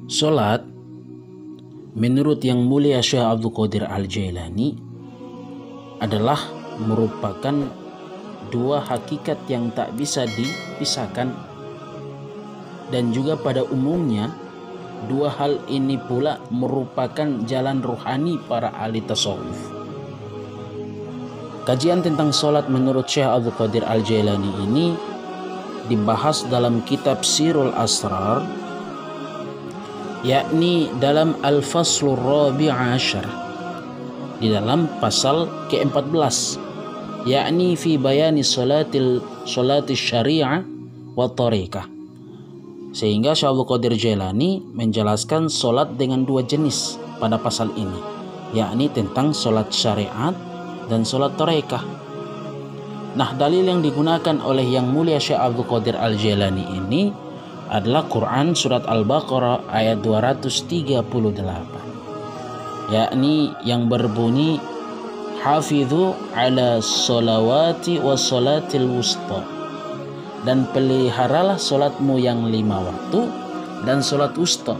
Solat menurut Yang Mulia Syekh Abdul Qadir Al-Jailani adalah merupakan dua hakikat yang tak bisa dipisahkan, dan juga pada umumnya dua hal ini pula merupakan jalan ruhani para ahli tasawuf. Kajian tentang solat menurut Syekh Abdul Qadir Al-Jailani ini dibahas dalam kitab Sirul Asrar, yakni dalam Al-Faslur Rabi' Ashar, di dalam pasal ke-14, yakni fi bayani salati syariah wa tariqah. Sehingga Syekh Abdul Qadir Jailani menjelaskan solat dengan dua jenis pada pasal ini, yakni tentang solat syariat dan solat tariqah. Nah, dalil yang digunakan oleh Yang Mulia Syekh Abdul Qadir Al-Jailani ini adalah Quran surat Al-Baqarah ayat 238, yakni yang berbunyi hafidhu ala sholawati wa sholatil wusta, dan peliharalah solatmu yang 5 waktu dan solat wusta.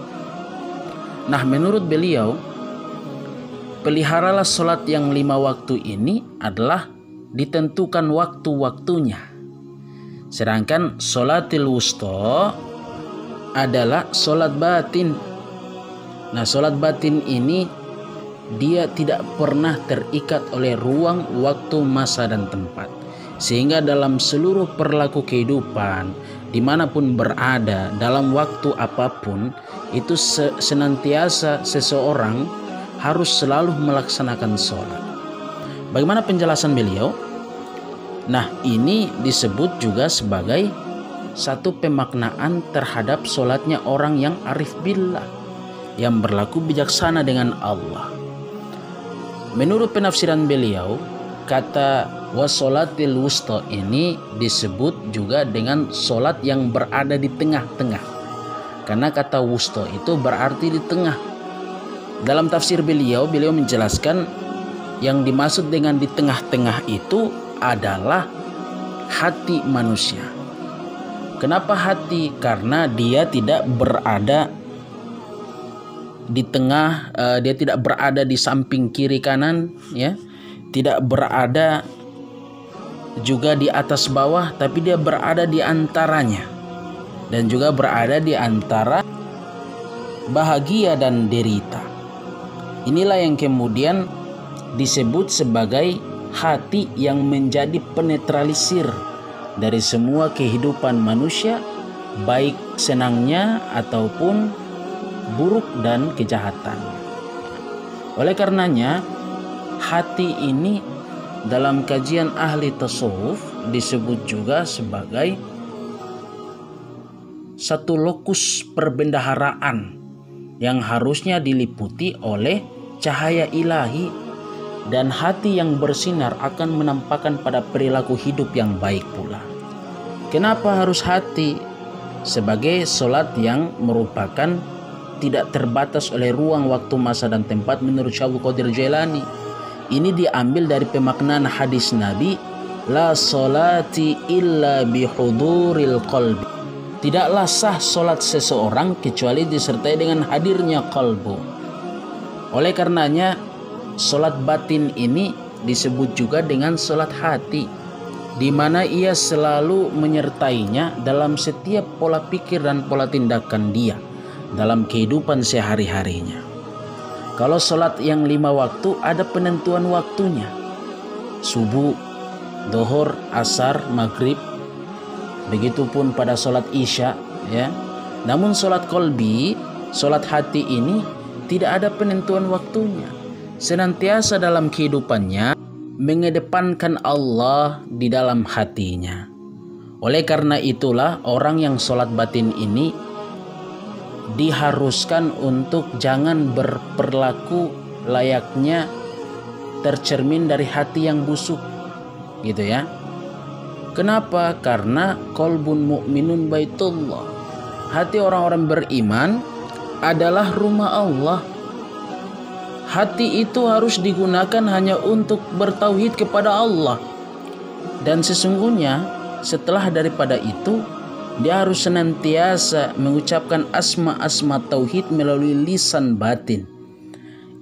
Nah, menurut beliau, peliharalah solat yang 5 waktu ini adalah ditentukan waktu-waktunya, sedangkan sholatil wusta adalah solat batin. Nah, solat batin ini dia tidak pernah terikat oleh ruang, waktu, masa, dan tempat, sehingga dalam seluruh perilaku kehidupan dimanapun berada, dalam waktu apapun itu senantiasa seseorang harus selalu melaksanakan sholat. Bagaimana penjelasan beliau? Nah, ini disebut juga sebagai satu pemaknaan terhadap sholatnya orang yang arif billah, yang berlaku bijaksana dengan Allah. Menurut penafsiran beliau, kata wassolatil wusta ini disebut juga dengan solat yang berada di tengah-tengah, karena kata wusta itu berarti di tengah. Dalam tafsir beliau menjelaskan yang dimaksud dengan di tengah-tengah itu adalah hati manusia. Kenapa hati? Karena dia tidak berada di tengah, dia tidak berada di samping kiri kanan, ya, tidak berada juga di atas bawah, tapi dia berada di antaranya, dan juga berada di antara bahagia dan derita. Inilah yang kemudian disebut sebagai hati yang menjadi penetralisir dari semua kehidupan manusia, baik senangnya ataupun buruk dan kejahatan. Oleh karenanya, hati ini dalam kajian ahli tasawuf disebut juga sebagai satu lokus perbendaharaan yang harusnya diliputi oleh cahaya ilahi, dan hati yang bersinar akan menampakkan pada perilaku hidup yang baik pula. Kenapa harus hati? Sebagai solat yang merupakan tidak terbatas oleh ruang, waktu, masa, dan tempat menurut Syekh Abdul Qadir Jailani. Ini diambil dari pemaknaan hadis Nabi, la solati illa bihuduril qalbi. Tidaklah sah solat seseorang kecuali disertai dengan hadirnya qalbu. Oleh karenanya, solat batin ini disebut juga dengan solat hati, di mana ia selalu menyertainya dalam setiap pola pikir dan pola tindakan dia dalam kehidupan sehari-harinya. Kalau solat yang 5 waktu ada penentuan waktunya, subuh, dohor, asar, maghrib, begitupun pada solat isya, ya. Namun solat qalbi, solat hati ini tidak ada penentuan waktunya. Senantiasa dalam kehidupannya mengedepankan Allah di dalam hatinya. Oleh karena itulah orang yang sholat batin ini diharuskan untuk jangan berperilaku layaknya tercermin dari hati yang busuk, gitu ya. Kenapa? Karena qalbun mu'minun baitullah, hati orang-orang beriman adalah rumah Allah. Hati itu harus digunakan hanya untuk bertauhid kepada Allah. Dan sesungguhnya setelah daripada itu, Dia harus senantiasa mengucapkan asma-asma tauhid melalui lisan batin.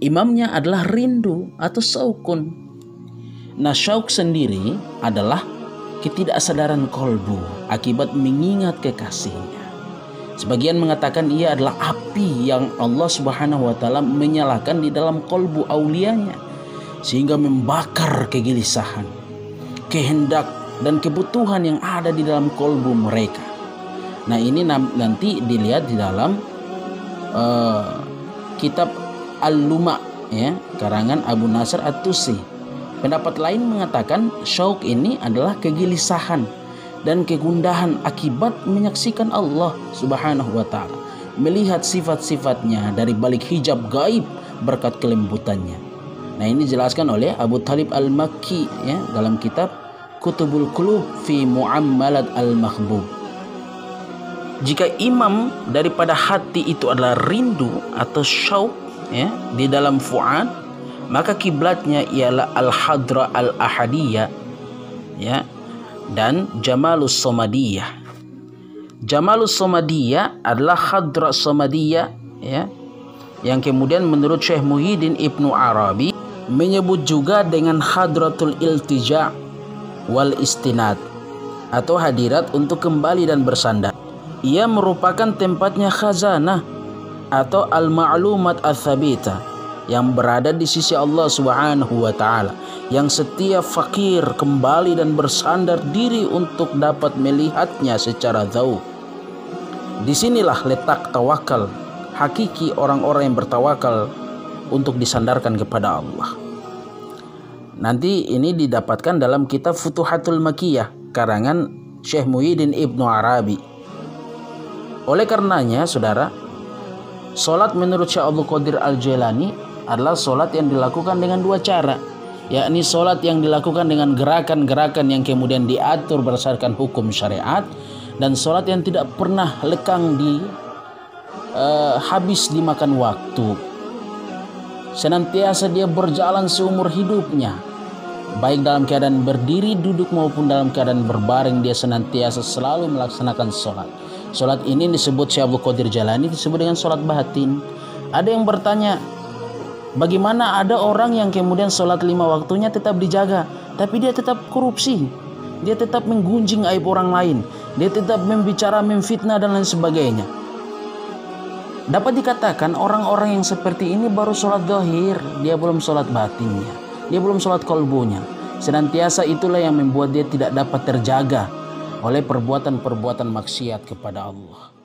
Imamnya adalah rindu atau syaukun. Nah, syauk sendiri adalah ketidaksadaran kolbu akibat mengingat kekasihnya. Sebagian mengatakan ia adalah api yang Allah Subhanahu wa taala menyalakan di dalam kolbu aulianya sehingga membakar kegelisahan, kehendak dan kebutuhan yang ada di dalam kolbu mereka. Nah, ini nanti dilihat di dalam kitab Al-Luma, ya, karangan Abu Nasr At-Tusi. Pendapat lain mengatakan syauk ini adalah kegelisahan dan kegundahan akibat menyaksikan Allah Subhanahu wa taala, melihat sifat-sifatnya dari balik hijab gaib berkat kelembutannya. Nah, ini dijelaskan oleh Abu Talib Al-Makki, ya, dalam kitab Kutubul Qulub fi Mu'ammalat Al-Mahbub. Jika imam daripada hati itu adalah rindu atau syauk, ya, di dalam fuad, maka kiblatnya ialah Al-Hadra Al-Ahadiyah, ya, dan Jamalus Somadiyah. Jamalus Somadiyah adalah Hadra Somadiyah, ya, yang kemudian menurut Syekh Muhyiddin Ibnu Arabi menyebut juga dengan Hadratul Iltija wal Istinad atau hadirat untuk kembali dan bersandar. Ia merupakan tempatnya khazanah atau al-ma'lumat ats-tsabita yang berada di sisi Allah Subhanahu wa taala, yang setiap fakir kembali dan bersandar diri untuk dapat melihatnya secara dzauq. Disinilah letak tawakal hakiki orang-orang yang bertawakal untuk disandarkan kepada Allah. Nanti ini didapatkan dalam kitab Futuhatul Makkiyah karangan Syekh Muhyiddin Ibnu Arabi. Oleh karenanya, saudara, solat menurut Syekh Abdul Qadir Al-Jailani adalah solat yang dilakukan dengan dua cara, yakni solat yang dilakukan dengan gerakan-gerakan yang kemudian diatur berdasarkan hukum syariat, dan solat yang tidak pernah lekang habis dimakan waktu. Senantiasa dia berjalan seumur hidupnya, baik dalam keadaan berdiri, duduk maupun dalam keadaan berbaring, dia senantiasa selalu melaksanakan solat. Solat ini disebut Syekh Abdul Qadir Jailani disebut dengan solat batin. Ada yang bertanya, bagaimana ada orang yang kemudian solat 5 waktunya tetap dijaga, tapi dia tetap korupsi, dia tetap menggunjing aib orang lain, dia tetap membicara, memfitnah dan lain sebagainya. Dapat dikatakan orang-orang yang seperti ini baru solat zahir, dia belum solat batinnya, dia belum solat kolbunya. Senantiasa itulah yang membuat dia tidak dapat terjaga oleh perbuatan-perbuatan maksiat kepada Allah.